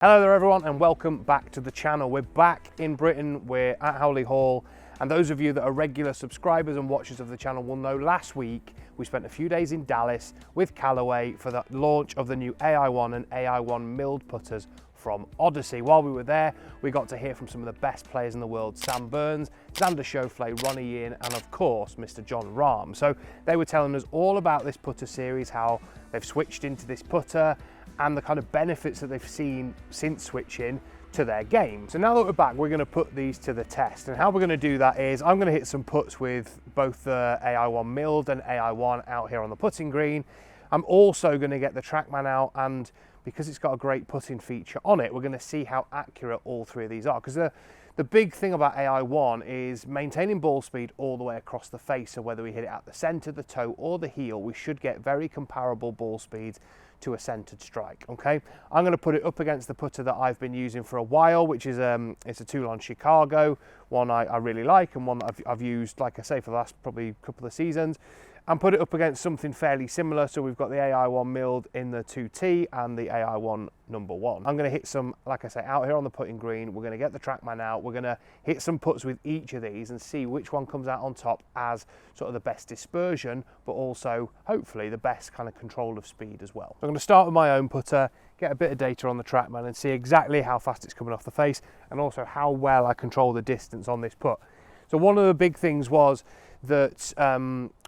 Hello there everyone and welcome back to the channel. We're back in Britain, we're at Howley Hall, and those of you that are regular subscribers and watchers of the channel will know last week we spent a few days in Dallas with Callaway for the launch of the new AI1 and AI1 milled putters from Odyssey. While we were there, we got to hear from some of the best players in the world, Sam Burns, Xander Schauffele, Ronnie Yin, and of course, Mr. John Rahm. So they were telling us all about this putter series, how they've switched into this putter, and the kind of benefits that they've seen since switching to their game. So now that we're back, we're going to put these to the test. And how we're going to do that is I'm going to hit some putts with both the AI1 milled and AI1 out here on the putting green. I'm also going to get the TrackMan out, and because it's got a great putting feature on it, we're going to see how accurate all three of these are. Because the big thing about AI1 is maintaining ball speed all the way across the face. So whether we hit it at the center, the toe, or the heel, we should get very comparable ball speeds to a centered strike. Okay, I'm going to put it up against the putter that I've been using for a while, which is it's a Toulon Chicago, one I really like, and one that I've used, like I say, for the last probably couple of seasons, and put it up against something fairly similar. So we've got the AI1 milled in the 2T and the AI1 number 1. I'm going to hit some, like I say, out here on the putting green. We're going to get the TrackMan out. We're going to hit some putts with each of these and see which one comes out on top as sort of the best dispersion, but also hopefully the best kind of control of speed as well. So I'm going to start with my own putter, get a bit of data on the TrackMan and see exactly how fast it's coming off the face, and also how well I control the distance on this putt. So one of the big things was that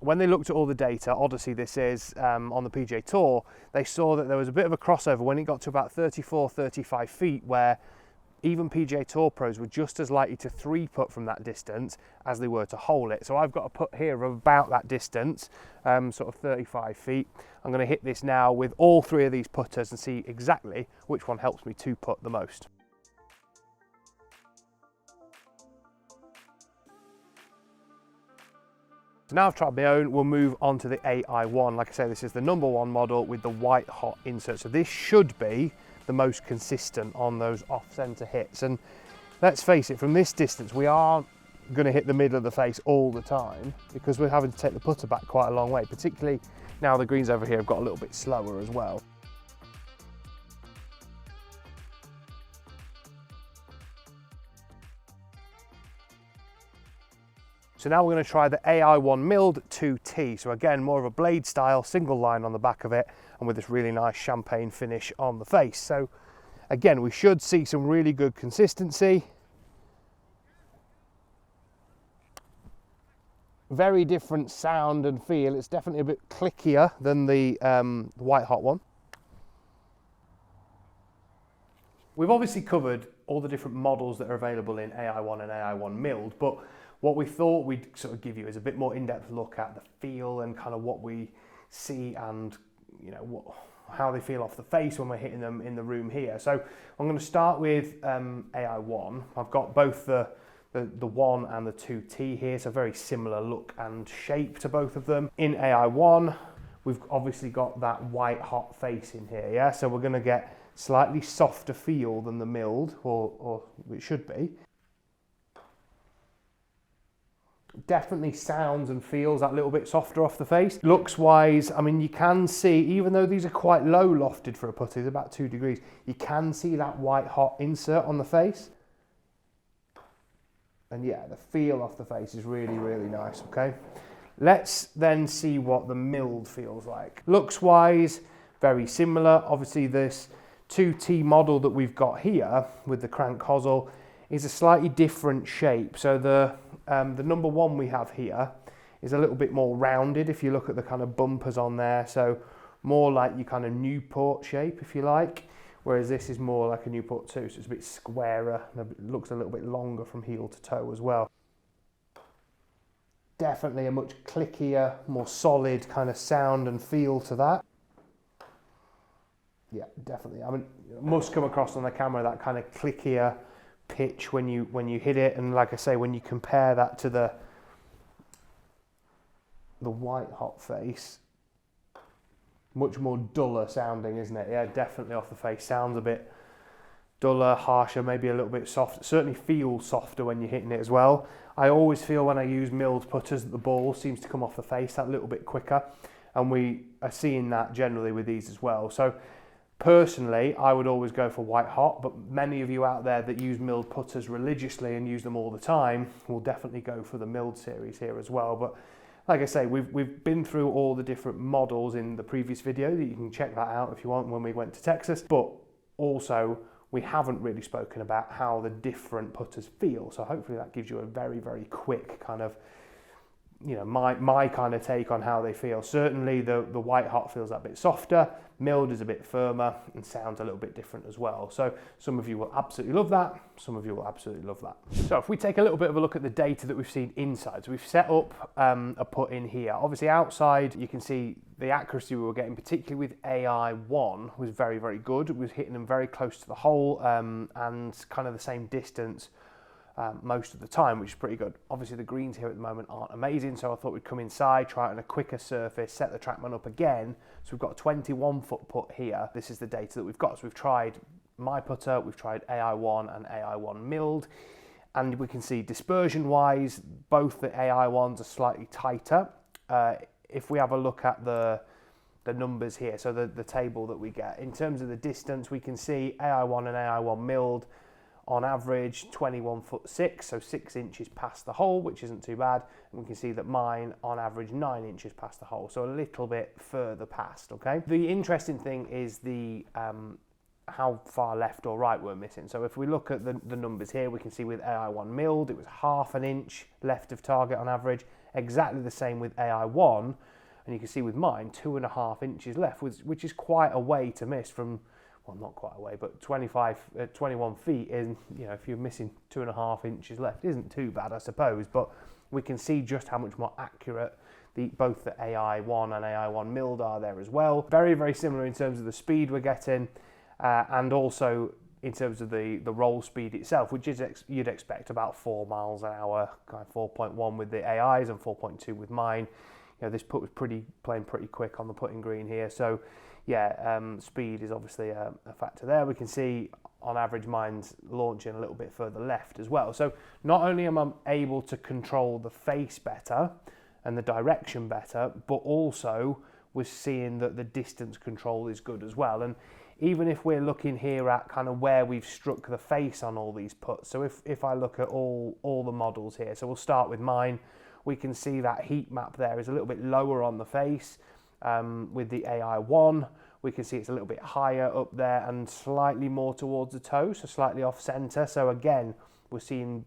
when they looked at all the data, Odyssey this is, on the PGA Tour, they saw that there was a bit of a crossover when it got to about 34, 35 feet, where even PGA Tour pros were just as likely to three-putt from that distance as they were to hole it. So I've got a putt here of about that distance, sort of 35 feet. I'm going to hit this now with all three of these putters and see exactly which one helps me to putt the most. So now I've tried my own, we'll move on to the AI1. Like I say, this is the number 1 model with the white hot insert. So this should be the most consistent on those off-center hits. And let's face it, from this distance, we aren't going to hit the middle of the face all the time because we're having to take the putter back quite a long way, particularly now the greens over here have got a little bit slower as well. So now we're going to try the AI1 milled 2T. So again, more of a blade style, single line on the back of it, and with this really nice champagne finish on the face. So again, we should see some really good consistency. Very different sound and feel. It's definitely a bit clickier than the white hot one. We've obviously covered all the different models that are available in AI1 and AI1 milled, but what we thought we'd sort of give you is a bit more in-depth look at the feel and kind of what we see and, you know, how they feel off the face when we're hitting them in the room here. So I'm going to start with AI1. I've got both the 1 and the 2T here, so very similar look and shape to both of them. In AI1, we've obviously got that white hot face in here, yeah? So we're going to get slightly softer feel than the milled, or it should be. Definitely sounds and feels that little bit softer off the face. Looks wise, I mean, you can see, even though these are quite low lofted for a putter, it's about 2 degrees, you can see that white hot insert on the face. And yeah, the feel off the face is really, really nice, okay? Let's then see what the milled feels like. Looks wise, very similar. Obviously this 2T model that we've got here with the crank hosel is a slightly different shape. So the number 1 we have here is a little bit more rounded if you look at the kind of bumpers on there. So more like your kind of Newport shape, if you like, whereas this is more like a Newport 2, so it's a bit squarer and it looks a little bit longer from heel to toe as well. Definitely a much clickier, more solid kind of sound and feel to that. Yeah, definitely. I mean, it must come across on the camera, that kind of clickier pitch when you hit it, and like I say, when you compare that to the white hot face, much more duller sounding, isn't it? Yeah, definitely off the face sounds a bit duller, harsher, maybe a little bit soft. Certainly feels softer when you're hitting it as well. I always feel when I use milled putters that the ball seems to come off the face that little bit quicker, and we are seeing that generally with these as well. So Personally, I would always go for white hot, but many of you out there that use milled putters religiously and use them all the time will definitely go for the milled series here as well. But like I say, we've been through all the different models in the previous video. You can check that out if you want when we went to Texas. But also, we haven't really spoken about how the different putters feel. So hopefully that gives you a very, very quick kind of, you know, my kind of take on how they feel. Certainly the white hot feels that bit softer, milled is a bit firmer and sounds a little bit different as well. So some of you will absolutely love that, some of you will absolutely love that. So if we take a little bit of a look at the data that we've seen inside, so we've set up a putt in here. Obviously outside you can see the accuracy we were getting, particularly with AI1, was very, very good. It was hitting them very close to the hole and kind of the same distance most of the time, which is pretty good. Obviously the greens here at the moment aren't amazing, so I thought we'd come inside, try it on a quicker surface, set the TrackMan up again. So we've got a 21 foot putt here. This is the data that we've got. So we've tried my putter, we've tried AI1 and AI1 milled, and we can see dispersion wise both the AI1s are slightly tighter. If we have a look at the numbers here, so the table that we get in terms of the distance, we can see AI1 and AI1 milled on average 21'6", so 6 inches past the hole, which isn't too bad. And we can see that mine on average 9 inches past the hole, so a little bit further past, okay? The interesting thing is the how far left or right we're missing. So if we look at the numbers here, we can see with AI1 milled, it was 1/2 inch left of target on average, exactly the same with AI1. And you can see with mine, 2.5 inches left, which is quite a way to miss from, well, not quite away, but 21 feet in, you know, if you're missing 2.5 inches left, isn't too bad, I suppose. But we can see just how much more accurate both the AI1 and AI1 milled are there as well. Very, very similar in terms of the speed we're getting, and also in terms of the roll speed itself, which is you'd expect about 4 miles an hour, kind of 4.1 with the AIs and 4.2 with mine. You know, this putt was playing pretty quick on the putting green here, so yeah, speed is obviously a factor there. We can see on average mine's launching a little bit further left as well. So not only am I able to control the face better and the direction better, but also we're seeing that the distance control is good as well. And even if we're looking here at kind of where we've struck the face on all these putts, so if I look at all the models here, so we'll start with mine, we can see that heat map there is a little bit lower on the face. With the AI1, we can see it's a little bit higher up there and slightly more towards the toe, so slightly off center. So again, we're seeing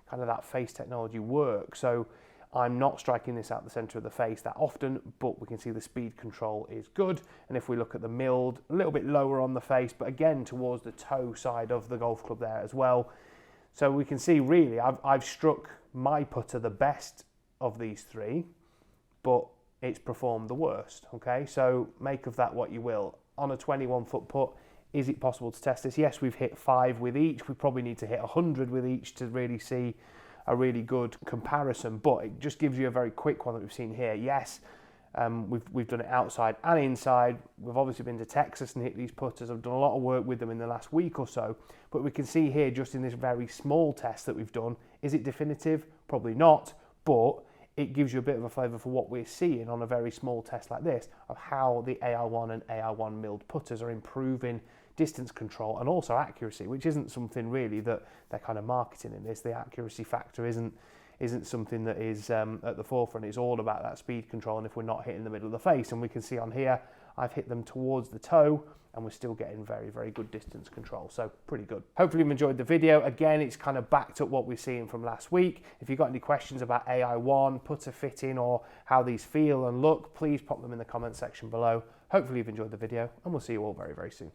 kind of that face technology work. So I'm not striking this out the center of the face that often, but we can see the speed control is good. And if we look at the milled, a little bit lower on the face, but again towards the toe side of the golf club there as well. So we can see really I've struck my putter the best of these three, but it's performed the worst, okay? So make of that what you will. On a 21 foot putt, is it possible to test this? Yes, we've hit 5 with each. We probably need to hit 100 with each to really see a really good comparison, but it just gives you a very quick one that we've seen here. Yes, we've done it outside and inside. We've obviously been to Texas and hit these putters. I've done a lot of work with them in the last week or so, but we can see here just in this very small test that we've done, is it definitive? Probably not, but it gives you a bit of a flavour for what we're seeing on a very small test like this of how the AI1 and AI1 milled putters are improving distance control and also accuracy, which isn't something really that they're kind of marketing in this. The accuracy factor isn't something that is at the forefront. It's all about that speed control, and if we're not hitting the middle of the face, and we can see on here, I've hit them towards the toe, and we're still getting very, very good distance control. So pretty good. Hopefully you've enjoyed the video. Again, it's kind of backed up what we're seeing from last week. If you've got any questions about AI1, putter fitting, or how these feel and look, please pop them in the comment section below. Hopefully you've enjoyed the video, and we'll see you all very, very soon.